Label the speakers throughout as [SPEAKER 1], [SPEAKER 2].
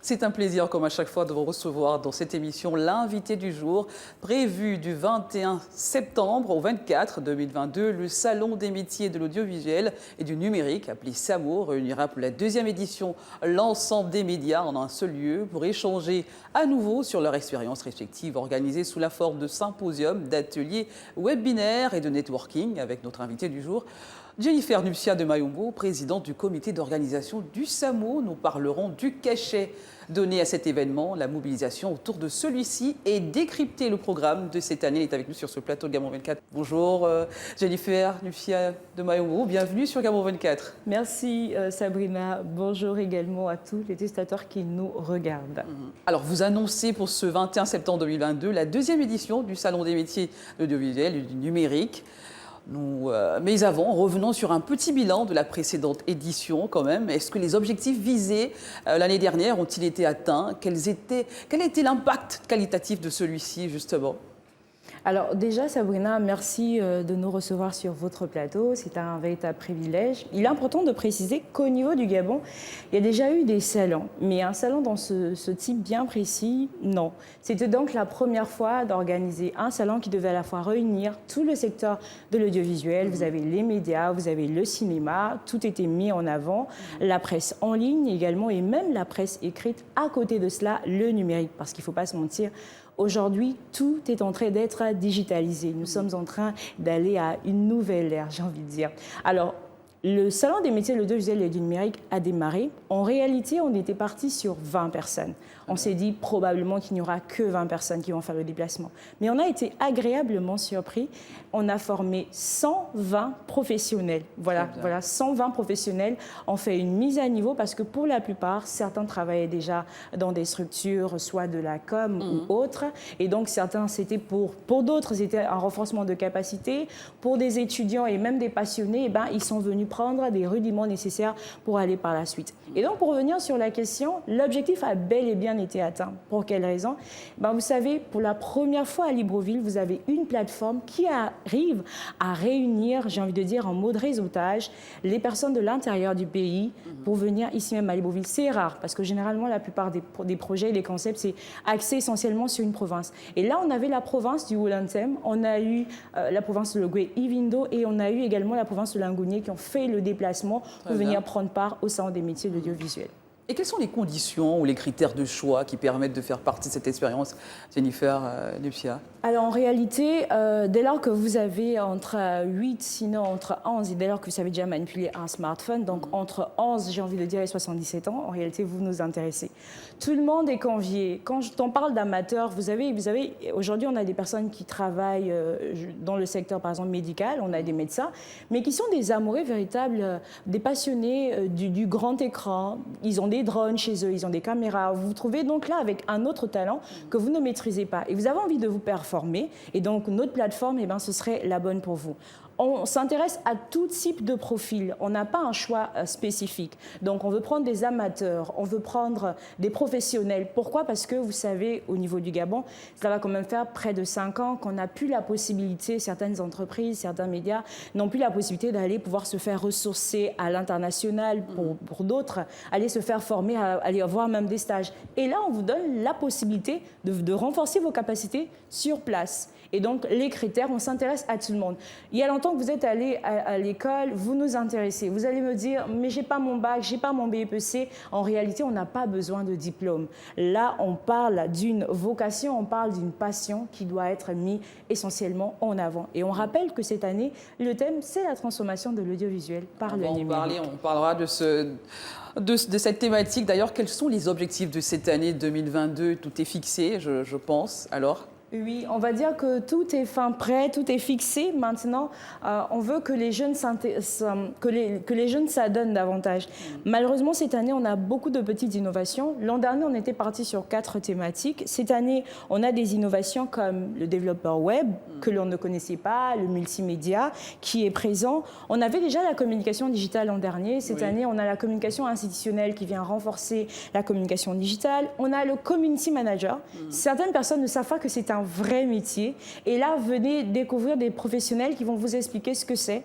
[SPEAKER 1] C'est un plaisir, comme à chaque fois, de vous recevoir dans cette émission, l'invité du jour, prévu du 21 septembre au 24 2022. Le Salon des métiers de l'audiovisuel et du numérique, appelé SAMO, réunira pour la deuxième édition l'ensemble des médias en un seul lieu pour échanger à nouveau sur leur expérience respective, organisée sous la forme de symposiums, d'ateliers webinaires et de networking avec notre invité du jour. Jennifer Nuptia de Mayombo, présidente du comité d'organisation du SAMO. Nous parlerons du cachet donné à cet événement, la mobilisation autour de celui-ci et décrypter le programme de cette année. Elle est avec nous sur ce plateau de Gabon 24. Bonjour Jennifer Nuptia de Mayombo, bienvenue sur Gabon 24.
[SPEAKER 2] Merci Sabrina, bonjour également à tous les téléspectateurs qui nous regardent.
[SPEAKER 1] Alors vous annoncez pour ce 21 septembre 2022 la deuxième édition du Salon des métiers de l'audiovisuel et du numérique. Mais avant, revenons sur un petit bilan de la précédente édition quand même. Est-ce que les objectifs visés l'année dernière ont-ils été atteints? Quel était l'impact qualitatif de celui-ci justement?
[SPEAKER 2] Alors déjà Sabrina, merci de nous recevoir sur votre plateau, c'est un véritable privilège. Il est important de préciser qu'au niveau du Gabon, il y a déjà eu des salons, mais un salon dans ce type bien précis, non. C'était donc la première fois d'organiser un salon qui devait à la fois réunir tout le secteur de l'audiovisuel. Vous avez les médias, vous avez le cinéma, tout était mis en avant, la presse en ligne également et même la presse écrite. À côté de cela, le numérique, parce qu'il ne faut pas se mentir, aujourd'hui, tout est en train d'être digitalisé. Nous sommes en train d'aller à une nouvelle ère, j'ai envie de dire. Alors, le Salon des métiers de l'audiovisuel et du numérique a démarré. En réalité, on était parti sur 20 personnes. On s'est dit probablement qu'il n'y aura que 20 personnes qui vont faire le déplacement. Mais on a été agréablement surpris. On a formé 120 professionnels. Voilà, 120 professionnels ont fait une mise à niveau parce que pour la plupart, certains travaillaient déjà dans des structures, soit de la com ou autres. Et donc, certains, c'était pour d'autres, c'était un renforcement de capacité. Pour des étudiants et même des passionnés, eh ben, ils sont venus prendre des rudiments nécessaires pour aller par la suite. Et donc, pour revenir sur la question, l'objectif a bel et bien été atteint. Pour quelle raison? Ben, vous savez, pour la première fois à Libreville, vous avez une plateforme qui arrive à réunir, j'ai envie de dire, en mode réseautage, les personnes de l'intérieur du pays pour venir ici même à Libreville. C'est rare, parce que généralement, la plupart des projets, les concepts, c'est axé essentiellement sur une province. Et là, on avait la province du Haut-Lantem, on a eu la province de Logoué-Ivindo et on a eu également la province de Langounié qui ont fait le déplacement pour venir prendre part au Salon des métiers de l'audiovisuel.
[SPEAKER 1] Et quelles sont les conditions ou les critères de choix qui permettent de faire partie de cette expérience, Jennifer Nuptia?
[SPEAKER 2] Alors en réalité, dès lors que vous avez entre 8, sinon entre 11, et dès lors que vous savez déjà manipuler un smartphone, donc entre 11, j'ai envie de dire, et 77 ans, en réalité, vous nous intéressez. Tout le monde est convié. Quand on parle d'amateurs, vous savez, aujourd'hui, on a des personnes qui travaillent dans le secteur, par exemple, médical, on a des médecins, mais qui sont des amoureux véritables, des passionnés du grand écran. Ils ont des drones chez eux, ils ont des caméras. Vous vous trouvez donc là avec un autre talent que vous ne maîtrisez pas. Et vous avez envie de vous performer. Et donc, notre plateforme, eh ben, ce serait la bonne pour vous. On s'intéresse à tout type de profil. On n'a pas un choix spécifique. Donc, on veut prendre des amateurs, on veut prendre des professionnels. Pourquoi? Parce que, vous savez, au niveau du Gabon, ça va quand même faire près de 5 ans qu'on n'a plus la possibilité, certaines entreprises, certains médias n'ont plus la possibilité d'aller pouvoir se faire ressourcer à l'international pour d'autres, aller se faire former, aller avoir même des stages. Et là, on vous donne la possibilité de renforcer vos capacités sur place. Et donc, les critères, on s'intéresse à tout le monde. Il y a longtemps que vous êtes allé à l'école, vous nous intéressez. Vous allez me dire, mais j'ai pas mon bac, j'ai pas mon BEPC. En réalité, on n'a pas besoin de diplôme. Là, on parle d'une vocation, on parle d'une passion qui doit être mise essentiellement en avant. Et on rappelle que cette année, le thème, c'est la transformation de l'audiovisuel par le numérique.
[SPEAKER 1] On parlera de cette thématique. D'ailleurs, quels sont les objectifs de cette année 2022? Tout est fixé, je pense. Alors ?
[SPEAKER 2] Oui, on va dire que tout est fin prêt, tout est fixé. Maintenant, on veut que les jeunes s'adonnent davantage. Malheureusement, cette année, on a beaucoup de petites innovations. L'an dernier, on était parti sur 4 thématiques. Cette année, on a des innovations comme le développeur web, que l'on ne connaissait pas, le multimédia, qui est présent. On avait déjà la communication digitale l'an dernier. Cette année, on a la communication institutionnelle qui vient renforcer la communication digitale. On a le community manager. Certaines personnes ne savent pas que c'est un un vrai métier. Et là, venez découvrir des professionnels qui vont vous expliquer ce que c'est.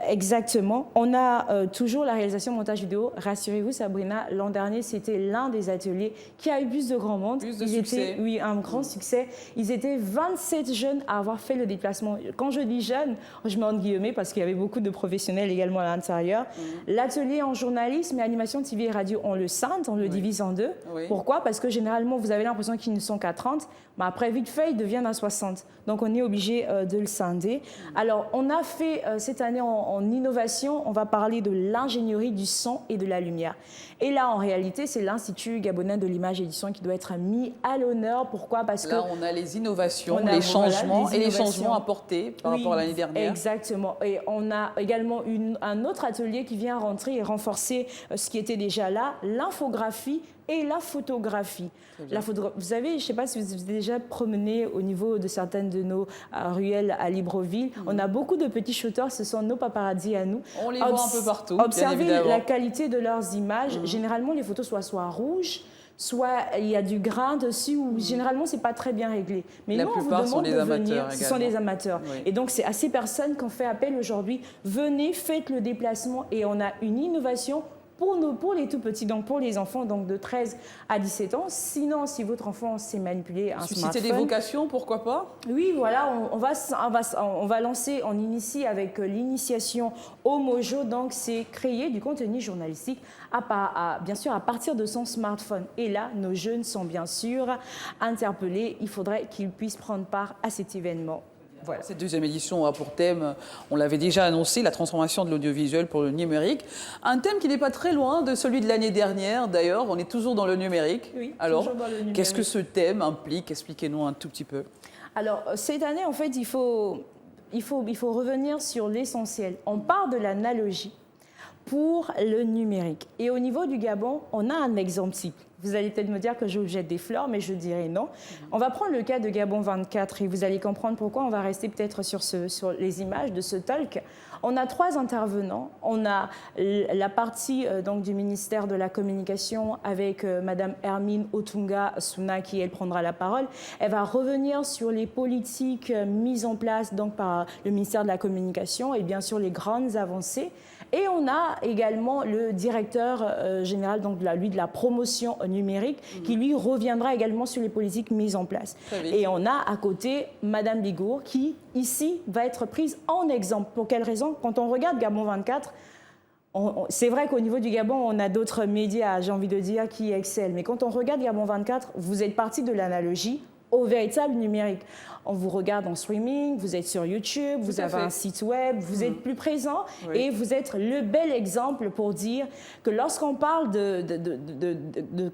[SPEAKER 2] Exactement. On a toujours la réalisation montage vidéo. Rassurez-vous, Sabrina, l'an dernier, c'était l'un des ateliers qui a eu plus de grand monde.
[SPEAKER 1] Plus de succès.
[SPEAKER 2] Oui, un grand succès. Ils étaient 27 jeunes à avoir fait le déplacement. Quand je dis jeunes, je mets entre guillemets parce qu'il y avait beaucoup de professionnels également à l'intérieur. L'atelier en journalisme et animation TV et radio, on le scinde, on le divise en deux.
[SPEAKER 1] Oui.
[SPEAKER 2] Pourquoi? Parce que généralement, vous avez l'impression qu'ils ne sont qu'à 30, mais après, vite fait, ils deviennent à 60. Donc, on est obligé de le scinder. Alors, on a fait cette année en innovation, on va parler de l'ingénierie du son et de la lumière. Et là, en réalité, c'est l'Institut gabonais de l'image et du son qui doit être mis à l'honneur. Pourquoi? Parce que
[SPEAKER 1] là, on a les innovations, les changements et les changements apportés par rapport à l'année dernière.
[SPEAKER 2] Exactement. Et on a également un autre atelier qui vient rentrer et renforcer ce qui était déjà là, l'infographie et la photographie. Vous savez, je ne sais pas si vous avez déjà promené au niveau de certaines de nos ruelles à Libreville. On a beaucoup de petits shooters, ce sont nos paparazzi à nous.
[SPEAKER 1] On les voit un peu partout,
[SPEAKER 2] Observez
[SPEAKER 1] bien évidemment.
[SPEAKER 2] la qualité de leurs images. Généralement, les photos soit rouges, soit il y a du grain dessus, ou généralement, ce n'est pas très bien réglé. Mais
[SPEAKER 1] la
[SPEAKER 2] nous, on vous
[SPEAKER 1] plupart
[SPEAKER 2] demande
[SPEAKER 1] sont des
[SPEAKER 2] de
[SPEAKER 1] amateurs
[SPEAKER 2] venir. Ce sont des amateurs.
[SPEAKER 1] Oui.
[SPEAKER 2] Et donc, c'est à ces personnes qu'on fait appel aujourd'hui. Venez, faites le déplacement et on a une innovation pour les tout petits, donc pour les enfants donc de 13 à 17 ans. Sinon, si votre enfant sait manipuler un
[SPEAKER 1] susciter
[SPEAKER 2] smartphone...
[SPEAKER 1] des vocations, pourquoi pas?
[SPEAKER 2] Oui, voilà, on va lancer, on initie avec l'initiation au Mojo, donc c'est créer du contenu journalistique bien sûr à partir de son smartphone. Et là, nos jeunes sont bien sûr interpellés. Il faudrait qu'ils puissent prendre part à cet événement.
[SPEAKER 1] Voilà. Cette deuxième édition a pour thème, on l'avait déjà annoncé, la transformation de l'audiovisuel pour le numérique. Un thème qui n'est pas très loin de celui de l'année dernière, d'ailleurs. On est toujours dans le numérique.
[SPEAKER 2] Oui,
[SPEAKER 1] alors,
[SPEAKER 2] toujours dans le numérique.
[SPEAKER 1] Qu'est-ce que ce thème implique? Expliquez-nous un tout petit peu.
[SPEAKER 2] Alors, cette année, en fait, il faut revenir sur l'essentiel. On part de l'analogie pour le numérique. Et au niveau du Gabon, on a un exemple type. Vous allez peut-être me dire que je vous jette des fleurs, mais je dirais non. On va prendre le cas de Gabon 24 et vous allez comprendre pourquoi on va rester peut-être sur les images de ce talk. On a 3 intervenants. On a la partie donc, du ministère de la Communication avec Madame Hermine Otunga Souna qui, elle, prendra la parole. Elle va revenir sur les politiques mises en place donc, par le ministère de la Communication et bien sûr les grandes avancées. Et on a également le directeur général donc, de la promotion numérique qui, lui, reviendra également sur les politiques mises en place. Et on a à côté Madame Bigour qui, ici, va être prise en exemple. Pour quelle raison? Quand on regarde Gabon 24, c'est vrai qu'au niveau du Gabon, on a d'autres médias, j'ai envie de dire, qui excellent. Mais quand on regarde Gabon 24, vous êtes parti de l'analogie au véritable numérique. On vous regarde en streaming, vous êtes sur YouTube, vous avez un site web, vous êtes plus présent et vous êtes le bel exemple pour dire que lorsqu'on parle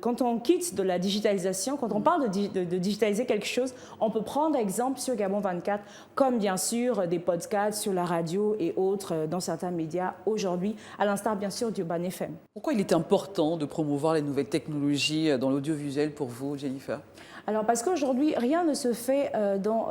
[SPEAKER 2] quand on quitte de la digitalisation, quand on parle de digitaliser quelque chose, on peut prendre exemple sur Gabon 24, comme bien sûr des podcasts sur la radio et autres dans certains médias aujourd'hui, à l'instar bien sûr d'Urban FM.
[SPEAKER 1] Pourquoi il est important de promouvoir les nouvelles technologies dans l'audiovisuel pour vous, Jennifer?
[SPEAKER 2] Alors parce qu'aujourd'hui, rien ne se fait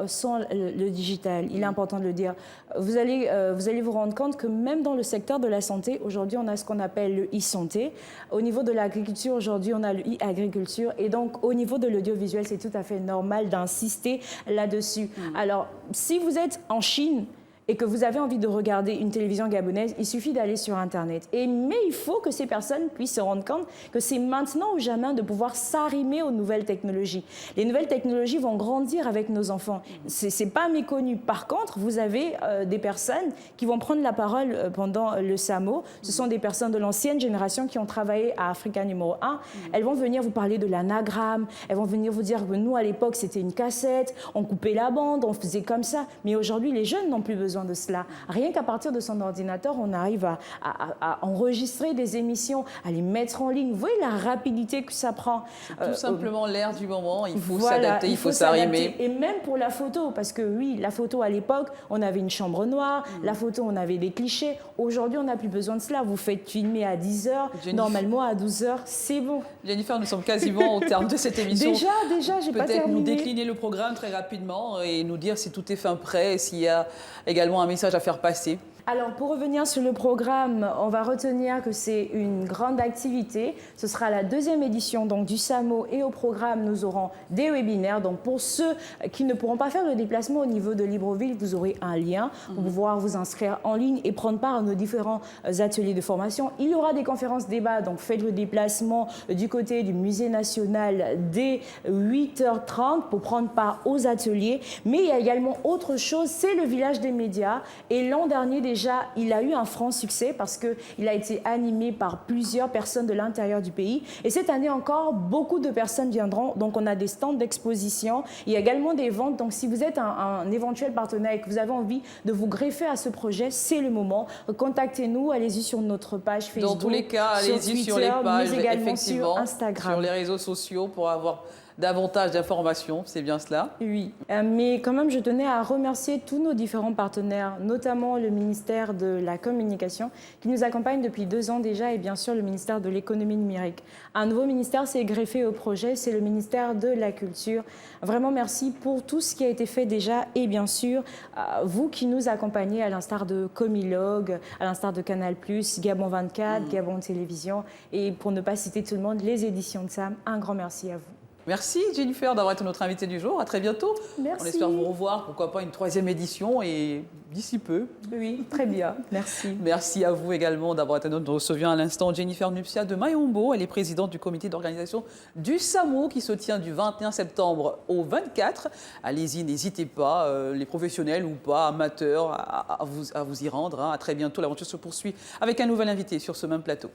[SPEAKER 2] sans le digital. Il est important de le dire. Vous allez vous rendre compte que même dans le secteur de la santé, aujourd'hui, on a ce qu'on appelle le e-santé. Au niveau de l'agriculture, aujourd'hui, on a le e-agriculture. Et donc, au niveau de l'audiovisuel, c'est tout à fait normal d'insister là-dessus. Alors, si vous êtes en Chine, et que vous avez envie de regarder une télévision gabonaise, il suffit d'aller sur Internet. Mais il faut que ces personnes puissent se rendre compte que c'est maintenant ou jamais de pouvoir s'arrimer aux nouvelles technologies. Les nouvelles technologies vont grandir avec nos enfants. C'est pas méconnu. Par contre, vous avez des personnes qui vont prendre la parole pendant le SAMO. Ce sont des personnes de l'ancienne génération qui ont travaillé à Africa numéro 1. Elles vont venir vous parler de l'anagramme. Elles vont venir vous dire que nous, à l'époque, c'était une cassette. On coupait la bande, on faisait comme ça. Mais aujourd'hui, les jeunes n'ont plus besoin de cela. Rien qu'à partir de son ordinateur, on arrive à enregistrer des émissions, à les mettre en ligne. Vous voyez la rapidité que ça prend.
[SPEAKER 1] Tout simplement l'ère du moment, il faut s'adapter, il faut s'arrimer.
[SPEAKER 2] Et même pour la photo, parce que oui, la photo à l'époque, on avait une chambre noire, la photo, on avait des clichés. Aujourd'hui, on n'a plus besoin de cela. Vous faites filmer à 10 h, normalement à 12 h, c'est bon.
[SPEAKER 1] Jennifer, nous sommes quasiment au terme de cette émission.
[SPEAKER 2] Déjà, j'ai pas terminé.
[SPEAKER 1] Peut-être nous décliner le programme très rapidement et nous dire si tout est fin prêt, s'il y a également un message à faire passer.
[SPEAKER 2] Alors, pour revenir sur le programme, on va retenir que c'est une grande activité. Ce sera la 2e édition donc, du SAMO et au programme, nous aurons des webinaires. Donc, pour ceux qui ne pourront pas faire le déplacement au niveau de Libreville, vous aurez un lien pour pouvoir vous inscrire en ligne et prendre part à nos différents ateliers de formation. Il y aura des conférences débats, donc faites le déplacement du côté du Musée national dès 8h30 pour prendre part aux ateliers. Mais il y a également autre chose, c'est le village des médias. Et l'an dernier, déjà, il a eu un franc succès parce qu'il a été animé par plusieurs personnes de l'intérieur du pays. Et cette année encore, beaucoup de personnes viendront. Donc, on a des stands d'exposition. Il y a également des ventes. Donc, si vous êtes un éventuel partenaire et que vous avez envie de vous greffer à ce projet, c'est le moment. Contactez-nous, allez-y sur notre page Facebook.
[SPEAKER 1] Dans tous les cas, allez-y sur les pages,
[SPEAKER 2] mais également
[SPEAKER 1] effectivement,
[SPEAKER 2] sur Instagram.
[SPEAKER 1] sur les réseaux sociaux pour avoir davantage d'informations, c'est bien cela?
[SPEAKER 2] Oui, mais quand même, je tenais à remercier tous nos différents partenaires, notamment le ministère de la Communication, qui nous accompagne depuis 2 ans déjà, et bien sûr le ministère de l'Économie numérique. Un nouveau ministère s'est greffé au projet, c'est le ministère de la Culture. Vraiment, merci pour tout ce qui a été fait déjà, et bien sûr, vous qui nous accompagnez, à l'instar de Comilog, à l'instar de Canal+, Gabon 24, Gabon Télévision, et pour ne pas citer tout le monde, les éditions de SAM, un grand merci à vous.
[SPEAKER 1] Merci Jennifer d'avoir été notre invitée du jour. À très bientôt.
[SPEAKER 2] Merci.
[SPEAKER 1] On espère vous revoir, pourquoi pas une 3e édition et d'ici peu.
[SPEAKER 2] Oui, très bien. Merci.
[SPEAKER 1] Merci à vous également d'avoir été notre. Nous recevions à l'instant Jennifer Nuptia de Mayombo. Elle est présidente du comité d'organisation du SAMO qui se tient du 21 septembre au 24. Allez-y, n'hésitez pas, les professionnels ou pas, amateurs, à vous y rendre. À très bientôt. L'aventure se poursuit avec un nouvel invité sur ce même plateau.